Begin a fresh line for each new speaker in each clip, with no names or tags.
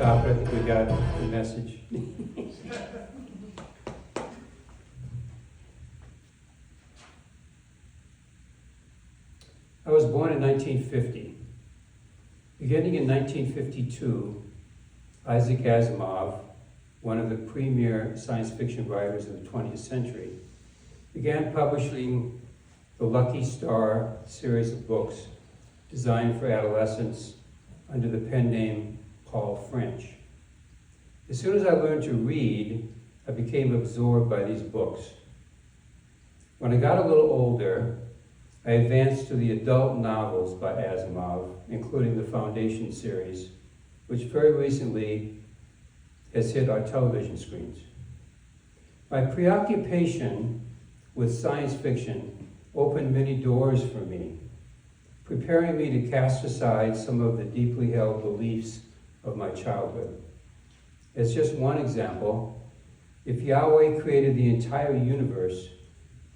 stop it. I think we got the message. I was born in 1950. Beginning in 1952, Isaac Asimov, one of the premier science fiction writers of the 20th century, began publishing the Lucky Star series of books designed for adolescents under the pen name Paul French. As soon as I learned to read, I became absorbed by these books. When I got a little older, I advanced to the adult novels by Asimov, including the Foundation series, which very recently has hit our television screens. My preoccupation with science fiction opened many doors for me, preparing me to cast aside some of the deeply held beliefs of my childhood. As just one example, if Yahweh created the entire universe,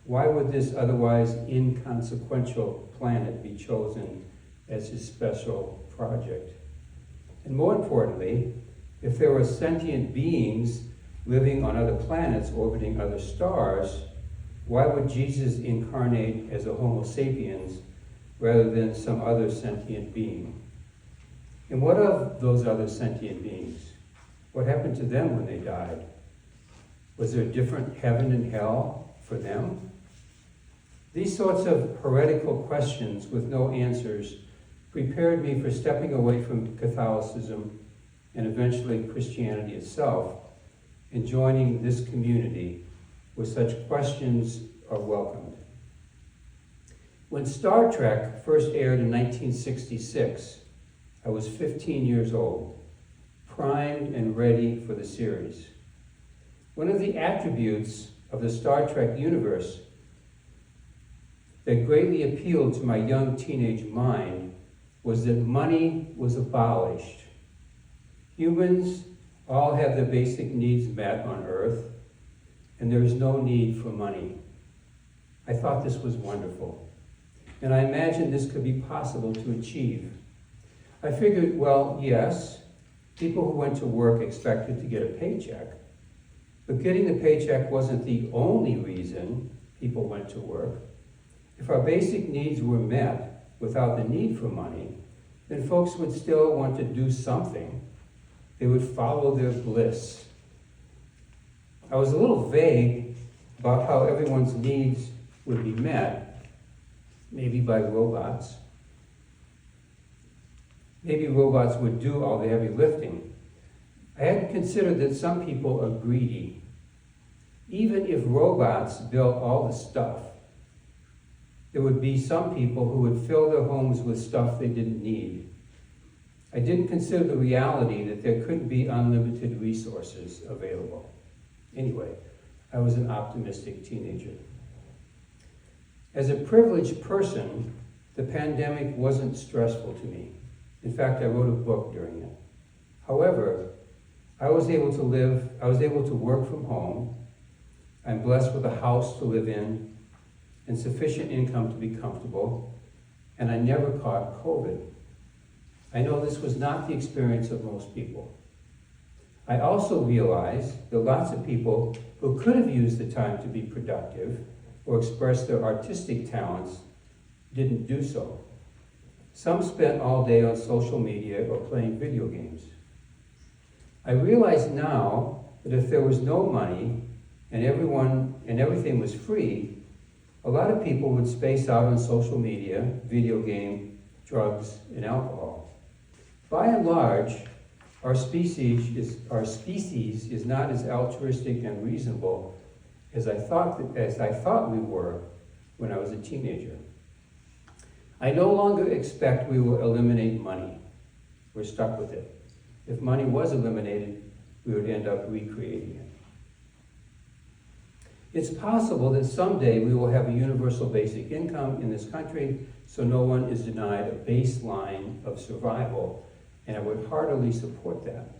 why would this otherwise inconsequential planet be chosen as his special project? And more importantly, if there were sentient beings living on other planets orbiting other stars, why would Jesus incarnate as a Homo sapiens rather than some other sentient being? And what of those other sentient beings? What happened to them when they died? Was there a different heaven and hell for them? These sorts of heretical questions with no answers prepared me for stepping away from Catholicism and eventually Christianity itself and joining this community where such questions are welcomed. When Star Trek first aired in 1966, I was 15 years old, primed and ready for the series. One of the attributes of the Star Trek universe that greatly appealed to my young teenage mind was that money was abolished. Humans all have their basic needs met on Earth, and there is no need for money. I thought this was wonderful, and I imagined this could be possible to achieve. I figured, well, yes, people who went to work expected to get a paycheck, but getting the paycheck wasn't the only reason people went to work. If our basic needs were met without the need for money, then folks would still want to do something. They would follow their bliss. I was a little vague about how everyone's needs would be met, maybe by robots. Maybe robots would do all the heavy lifting. I hadn't considered that some people are greedy. Even if robots built all the stuff, there would be some people who would fill their homes with stuff they didn't need. I didn't consider the reality that there couldn't be unlimited resources available. Anyway, I was an optimistic teenager. As a privileged person, the pandemic wasn't stressful to me. In fact, I wrote a book during it. However, I was able to work from home. I'm blessed with a house to live in and sufficient income to be comfortable, and I never caught COVID. I know this was not the experience of most people. I also realized that lots of people who could have used the time to be productive or express their artistic talents didn't do so. Some spent all day on social media or playing video games. I realize now that if there was no money and everything was free, a lot of people would space out on social media, video game, drugs, and alcohol. By and large, our species is not as altruistic and reasonable as I thought we were when I was a teenager. I no longer expect we will eliminate money. We're stuck with it. If money was eliminated, we would end up recreating it. It's possible that someday we will have a universal basic income in this country, so no one is denied a baseline of survival, and I would heartily support that.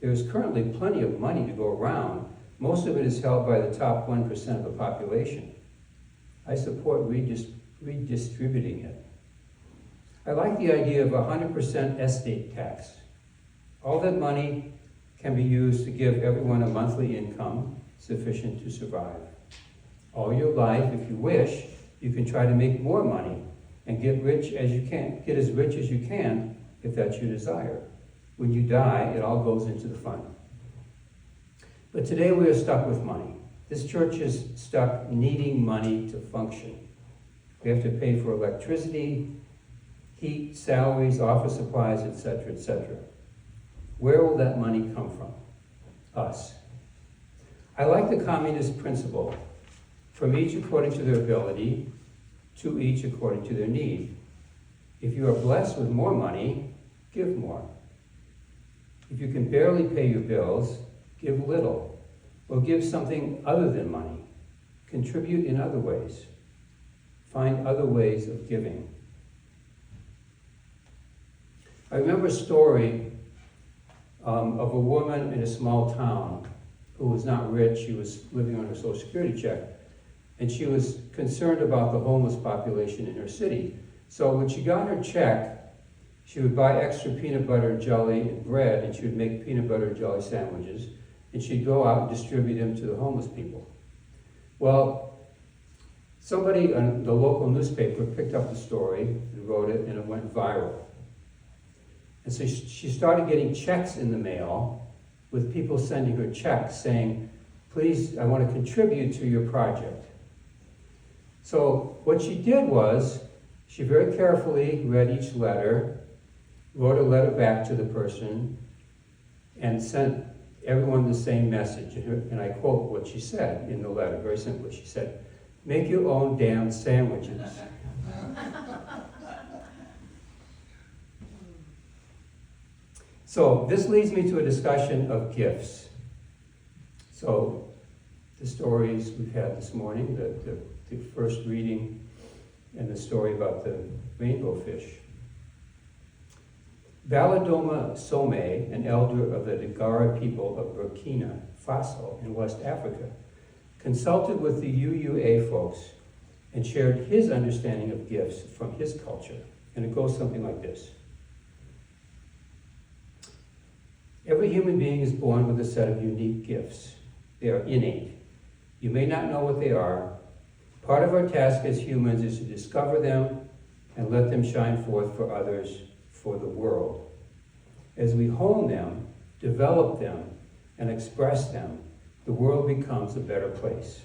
There is currently plenty of money to go around. Most of it is held by the top 1% of the population. I support redistributing it. I like the idea of 100% estate tax. All that money can be used to give everyone a monthly income sufficient to survive. All your life, if you wish, you can try to make more money and get as rich as you can if that's your desire. When you die, it all goes into the fund. But today we are stuck with money. This church is stuck needing money to function. We have to pay for electricity, heat, salaries, office supplies, etc., etc. Where will that money come from? Us. I like the communist principle, from each according to their ability, to each according to their need. If you are blessed with more money, give more. If you can barely pay your bills, give little, or give something other than money. Contribute in other ways. Find other ways of giving. I remember a story of a woman in a small town who was not rich. She was living on her Social Security check, and she was concerned about the homeless population in her city. So when she got her check, she would buy extra peanut butter and jelly and bread, and she would make peanut butter and jelly sandwiches, and she'd go out and distribute them to the homeless people. Well, somebody on the local newspaper picked up the story and wrote it, and it went viral. And so she started getting checks in the mail with people sending her checks saying, please, I want to contribute to your project. So what she did was, she very carefully read each letter, wrote a letter back to the person, and sent everyone the same message. And I quote what she said in the letter, very simply. She said, make your own damn sandwiches. So this leads me to a discussion of gifts. So the stories we've had this morning, the first reading, and the story about the rainbow fish. Baladoma Some, an elder of the Dagara people of Burkina Faso in West Africa, consulted with the UUA folks and shared his understanding of gifts from his culture. And it goes something like this. Every human being is born with a set of unique gifts. They are innate. You may not know what they are. Part of our task as humans is to discover them and let them shine forth for others, for the world. As we hone them, develop them, and express them, the world becomes a better place.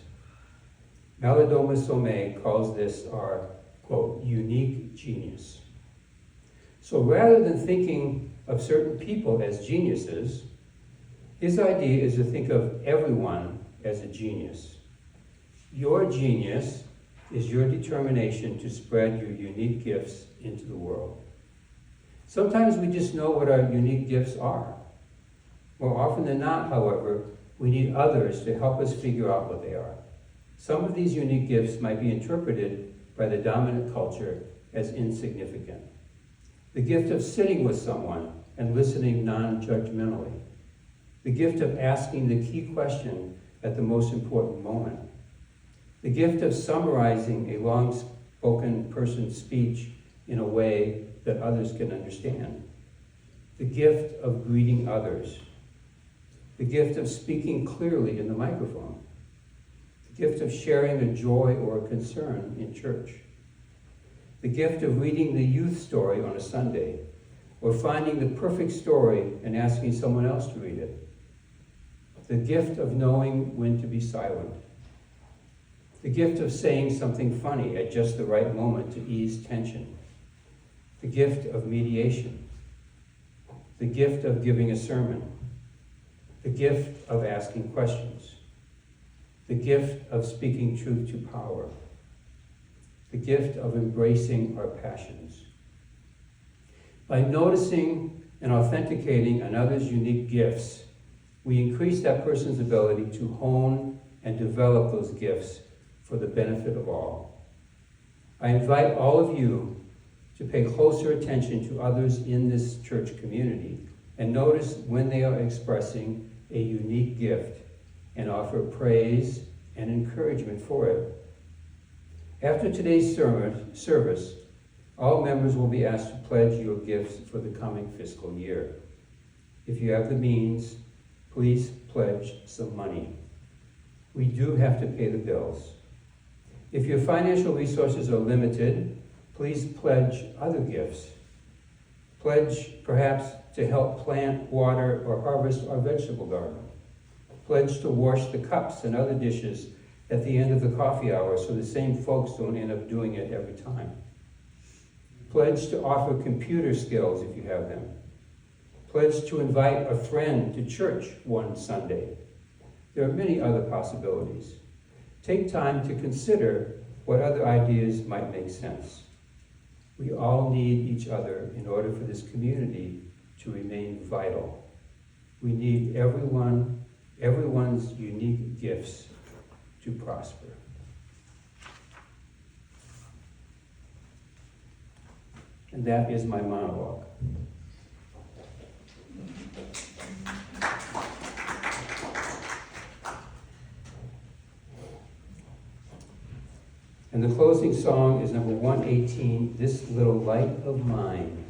Baladoma Some calls this our, quote, unique genius. So rather than thinking of certain people as geniuses, his idea is to think of everyone as a genius. Your genius is your determination to spread your unique gifts into the world. Sometimes we just know what our unique gifts are. More often than not, however, we need others to help us figure out what they are. Some of these unique gifts might be interpreted by the dominant culture as insignificant. The gift of sitting with someone and listening non-judgmentally. The gift of asking the key question at the most important moment. The gift of summarizing a long-spoken person's speech in a way that others can understand. The gift of greeting others. The gift of speaking clearly in the microphone. The gift of sharing a joy or a concern in church. The gift of reading the youth story on a Sunday, or finding the perfect story and asking someone else to read it. The gift of knowing when to be silent. The gift of saying something funny at just the right moment to ease tension. The gift of mediation. The gift of giving a sermon. The gift of asking questions. The gift of speaking truth to power. The gift of embracing our passions. By noticing and authenticating another's unique gifts, we increase that person's ability to hone and develop those gifts for the benefit of all. I invite all of you to pay closer attention to others in this church community and notice when they are expressing a unique gift and offer praise and encouragement for it. After today's service, all members will be asked to pledge your gifts for the coming fiscal year. If you have the means, please pledge some money. We do have to pay the bills. If your financial resources are limited, please pledge other gifts. Pledge, perhaps, to help plant, water, or harvest our vegetable garden. Pledge to wash the cups and other dishes at the end of the coffee hour so the same folks don't end up doing it every time. Pledge to offer computer skills if you have them. Pledge to invite a friend to church one Sunday. There are many other possibilities. Take time to consider what other ideas might make sense. We all need each other in order for this community to remain vital. We need everyone's unique gifts to prosper. And that is my monologue. And the closing song is number 118, This Little Light of Mine.